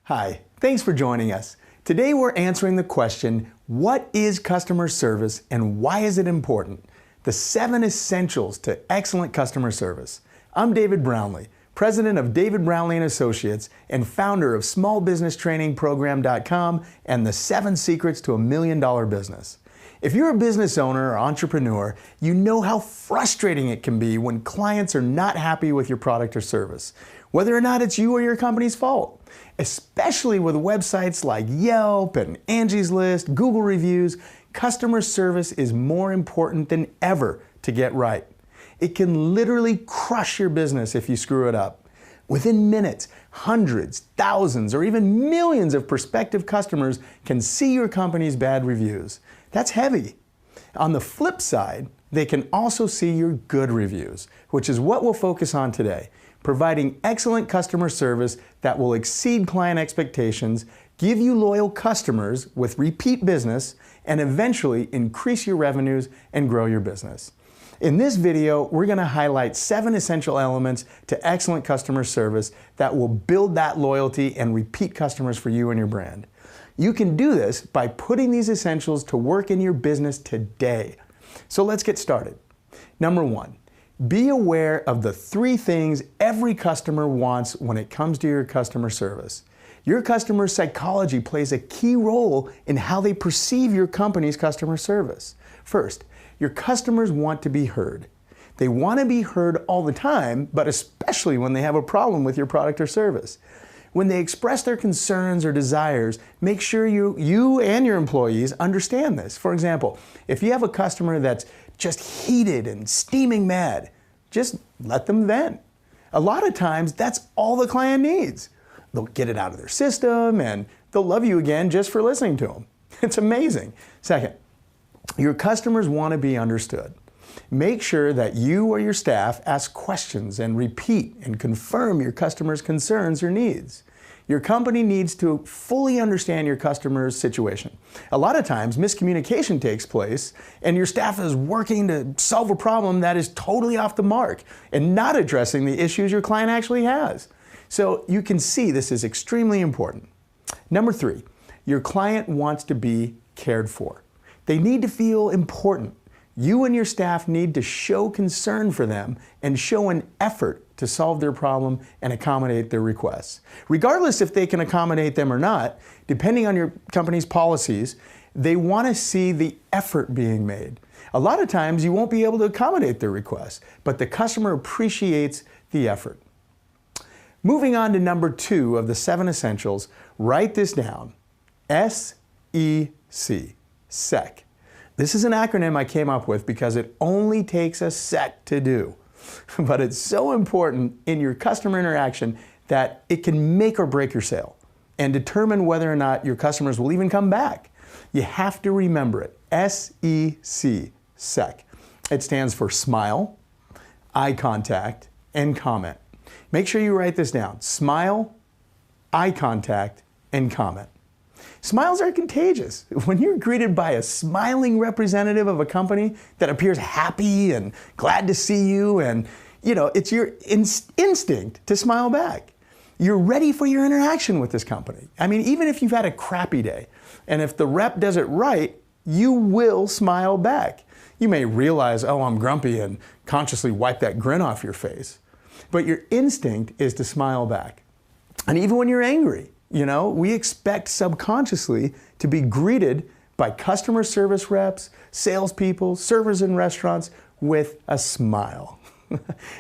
Hi, thanks for joining us. Today we're answering the question, what is customer service and why is it important? The 7 essentials to excellent customer service. I'm David Brownlee, president of David Brownlee & Associates and founder of smallbusinesstrainingprogram.com and the 7 secrets to $1 million business. If you're a business owner or entrepreneur, you know how frustrating it can be when clients are not happy with your product or service, whether or not it's you or your company's fault. Especially with websites like Yelp and Angie's List, Google reviews, customer service is more important than ever to get right. It can literally crush your business if you screw it up. Within minutes, hundreds, thousands, or even millions of prospective customers can see your company's bad reviews. That's heavy. On the flip side, they can also see your good reviews, which is what we'll focus on today. Providing excellent customer service that will exceed client expectations, give you loyal customers with repeat business, and eventually increase your revenues and grow your business. In this video, we're going to highlight 7 essential elements to excellent customer service that will build that loyalty and repeat customers for you and your brand. You can do this by putting these essentials to work in your business today. So let's get started. Number 1. Be aware of the 3 things every customer wants when it comes to your customer service. Your customer psychology plays a key role in how they perceive your company's customer service. First, your customers want to be heard. They want to be heard all the time, but especially when they have a problem with your product or service. When they express their concerns or desires, make sure you and your employees understand this. For example, if you have a customer that's just heated and steaming mad, just let them vent. A lot of times, that's all the client needs. They'll get it out of their system and they'll love you again just for listening to them. It's amazing. Second, your customers want to be understood. Make sure that you or your staff ask questions and repeat and confirm your customers' concerns or needs. Your company needs to fully understand your customer's situation. A lot of times, miscommunication takes place and your staff is working to solve a problem that is totally off the mark and not addressing the issues your client actually has. So you can see this is extremely important. Number 3, your client wants to be cared for. They need to feel important. You and your staff need to show concern for them and show an effort to solve their problem and accommodate their requests. Regardless if they can accommodate them or not, depending on your company's policies, they want to see the effort being made. A lot of times you won't be able to accommodate their requests, but the customer appreciates the effort. Moving on to number 2 of the 7 essentials, write this down. S-E-C, SEC. This is an acronym I came up with because it only takes a sec to do. But it's so important in your customer interaction that it can make or break your sale and determine whether or not your customers will even come back. You have to remember it. S-E-C, SEC. It stands for smile, eye contact, and comment. Make sure you write this down. Smile, eye contact, and comment. Smiles are contagious. When you're greeted by a smiling representative of a company that appears happy and glad to see you, and it's your instinct to smile back. You're ready for your interaction with this company. I mean, even if you've had a crappy day, and if the rep does it right, you will smile back. You may realize, oh, I'm grumpy, and consciously wipe that grin off your face. But your instinct is to smile back. And even when you're angry, we expect subconsciously to be greeted by customer service reps, salespeople, servers in restaurants with a smile.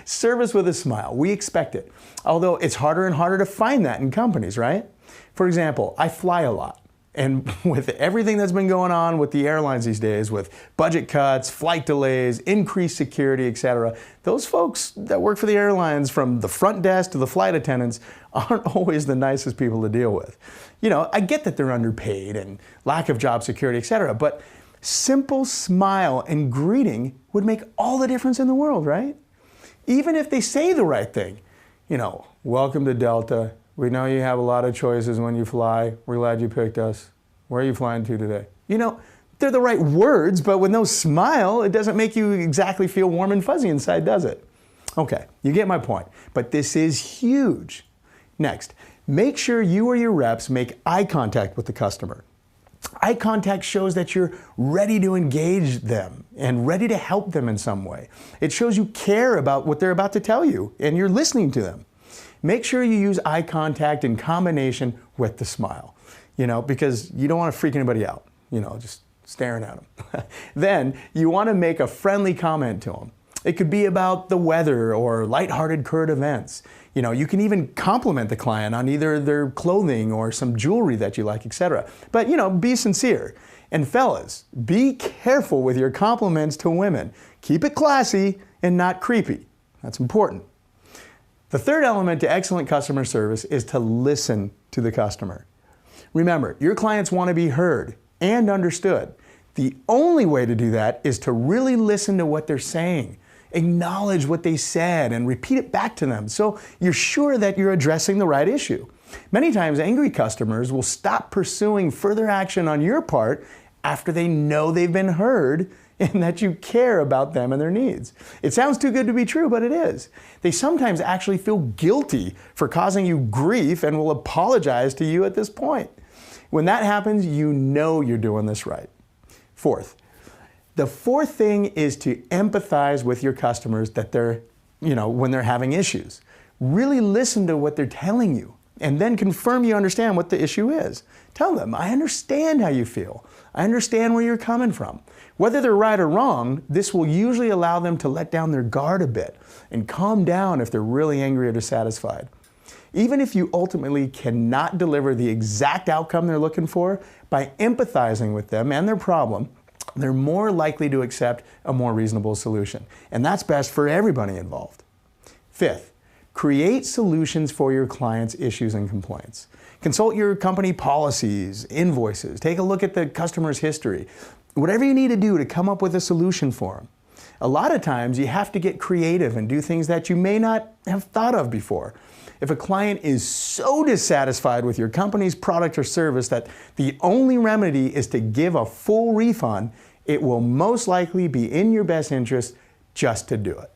Service with a smile. We expect it. Although it's harder and harder to find that in companies, right? For example, I fly a lot. And with everything that's been going on with the airlines these days, with budget cuts, flight delays, increased security, etc., those folks that work for the airlines, from the front desk to the flight attendants, aren't always the nicest people to deal with. I get that they're underpaid and lack of job security, etc., but simple smile and greeting would make all the difference in the world, right? Even if they say the right thing. Welcome to Delta. We know you have a lot of choices when you fly. We're glad you picked us. Where are you flying to today? They're the right words, but with no smile, it doesn't make you exactly feel warm and fuzzy inside, does it? Okay, you get my point. But this is huge. Next, Make sure you or your reps make eye contact with the customer. Eye contact shows that you're ready to engage them and ready to help them in some way. It shows you care about what they're about to tell you and you're listening to them. Make sure you use eye contact in combination with the smile, because you don't want to freak anybody out, just staring at them. Then you want to make a friendly comment to them. It could be about the weather or lighthearted current events. You can even compliment the client on either their clothing or some jewelry that you like, etc. But, be sincere. And fellas, be careful with your compliments to women. Keep it classy and not creepy. That's important. The third element to excellent customer service is to listen to the customer. Remember, your clients want to be heard and understood. The only way to do that is to really listen to what they're saying. Acknowledge what they said and repeat it back to them so you're sure that you're addressing the right issue. Many times, angry customers will stop pursuing further action on your part after they know they've been heard and that you care about them and their needs. It sounds too good to be true, but it is. They sometimes actually feel guilty for causing you grief and will apologize to you at this point. When that happens, you know you're doing this right. The fourth thing is to empathize with your customers when they're having issues. Really listen to what they're telling you and then confirm you understand what the issue is. Tell them, I understand how you feel. I understand where you're coming from. Whether they're right or wrong, this will usually allow them to let down their guard a bit and calm down if they're really angry or dissatisfied. Even if you ultimately cannot deliver the exact outcome they're looking for, by empathizing with them and their problem, they're more likely to accept a more reasonable solution. And that's best for everybody involved. Fifth, create solutions for your clients' issues and complaints. Consult your company policies, invoices, take a look at the customer's history. Whatever you need to do to come up with a solution for them. A lot of times you have to get creative and do things that you may not have thought of before. If a client is so dissatisfied with your company's product or service that the only remedy is to give a full refund, it will most likely be in your best interest just to do it.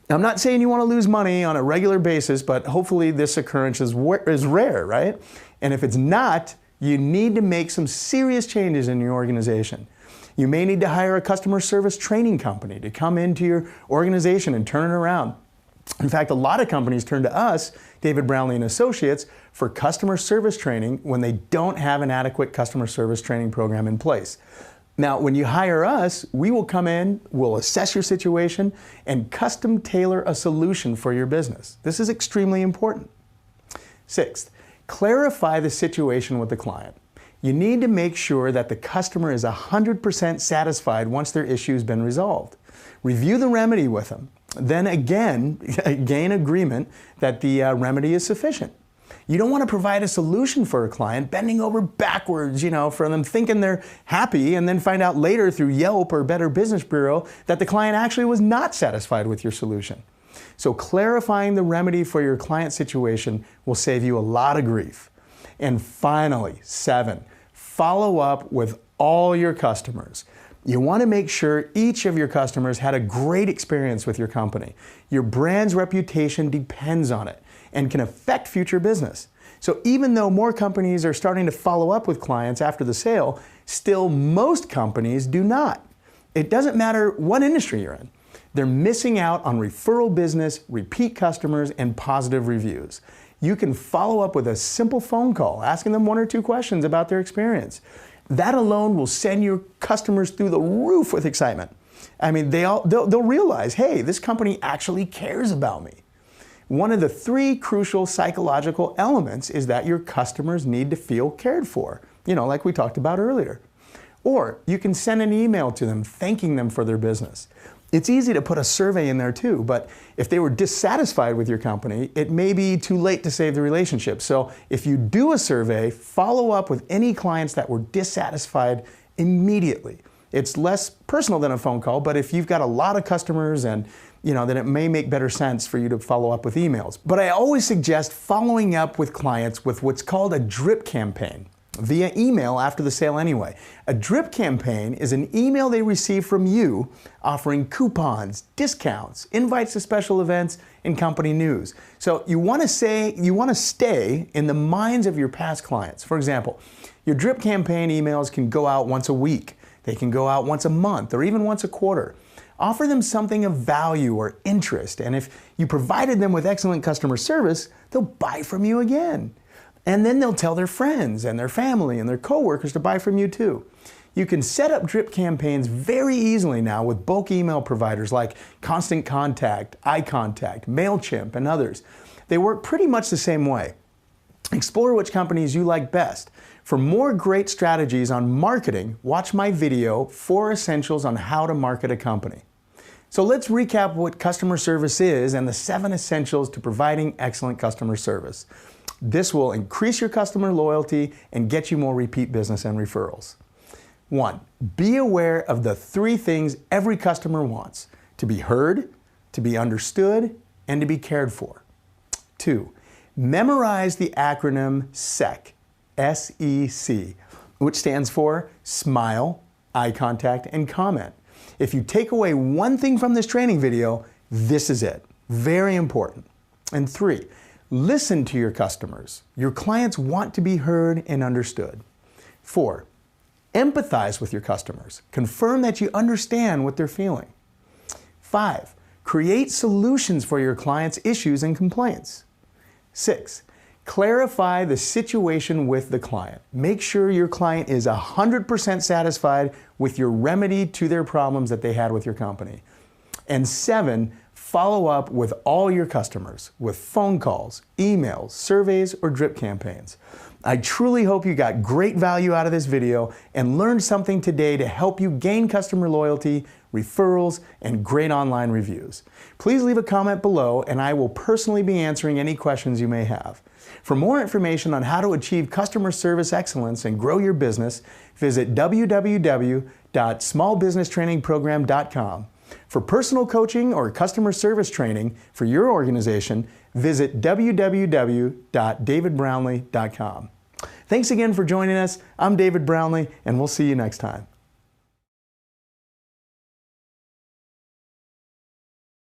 I'm not saying you want to lose money on a regular basis, but hopefully this occurrence is rare, right? And if it's not, you need to make some serious changes in your organization. You may need to hire a customer service training company to come into your organization and turn it around. In fact, a lot of companies turn to us, David Brownlee and Associates, for customer service training when they don't have an adequate customer service training program in place. Now, when you hire us, we will come in, we'll assess your situation, and custom tailor a solution for your business. This is extremely important. Sixth, clarify the situation with the client. You need to make sure that the customer is 100% satisfied once their issue has been resolved. Review the remedy with them. Then again, gain agreement that the remedy is sufficient. You don't want to provide a solution for a client bending over backwards, for them thinking they're happy and then find out later through Yelp or Better Business Bureau that the client actually was not satisfied with your solution. So clarifying the remedy for your client situation will save you a lot of grief. And finally, 7, follow up with all your customers. You want to make sure each of your customers had a great experience with your company. Your brand's reputation depends on it and can affect future business. So even though more companies are starting to follow up with clients after the sale, still most companies do not. It doesn't matter what industry you're in. They're missing out on referral business, repeat customers, and positive reviews. You can follow up with a simple phone call, asking them 1 or 2 questions about their experience. That alone will send your customers through the roof with excitement. I mean, they'll realize, hey, this company actually cares about me. One of the 3 crucial psychological elements is that your customers need to feel cared for, like we talked about earlier. Or you can send an email to them thanking them for their business. It's easy to put a survey in there too, but if they were dissatisfied with your company, it may be too late to save the relationship. So if you do a survey, follow up with any clients that were dissatisfied immediately. It's less personal than a phone call, but if you've got a lot of customers and then it may make better sense for you to follow up with emails. But I always suggest following up with clients with what's called a drip campaign. via email after the sale anyway. A drip campaign is an email they receive from you offering coupons, discounts, invites to special events, and company news. So you want to stay in the minds of your past clients. For example, your drip campaign emails can go out once a week. They can go out once a month or even once a quarter. Offer them something of value or interest, and if you provided them with excellent customer service, they'll buy from you again. And then they'll tell their friends and their family and their coworkers to buy from you too. You can set up drip campaigns very easily now with bulk email providers like Constant Contact, iContact, MailChimp, and others. They work pretty much the same way. Explore which companies you like best. For more great strategies on marketing, watch my video, 4 Essentials on How to Market a Company. So let's recap what customer service is and the 7 essentials to providing excellent customer service. This will increase your customer loyalty and get you more repeat business and referrals. 1. Be aware of the 3 things every customer wants: to be heard, to be understood, and to be cared for. 2. Memorize the acronym SEC, S-E-C, which stands for Smile, Eye Contact, and Comment. If you take away one thing from this training video, this is it. Very important. And 3, listen to your customers. Your clients want to be heard and understood. 4, empathize with your customers. Confirm that you understand what they're feeling. 5, create solutions for your clients' issues and complaints. 6, clarify the situation with the client. Make sure your client is 100% satisfied with your remedy to their problems that they had with your company. And 7, follow up with all your customers with phone calls, emails, surveys, or drip campaigns. I truly hope you got great value out of this video and learned something today to help you gain customer loyalty, referrals, and great online reviews. Please leave a comment below and I will personally be answering any questions you may have. For more information on how to achieve customer service excellence and grow your business, visit www.smallbusinesstrainingprogram.com. For personal coaching or customer service training for your organization, visit www.davidbrownlee.com. Thanks again for joining us. I'm David Brownlee, and we'll see you next time.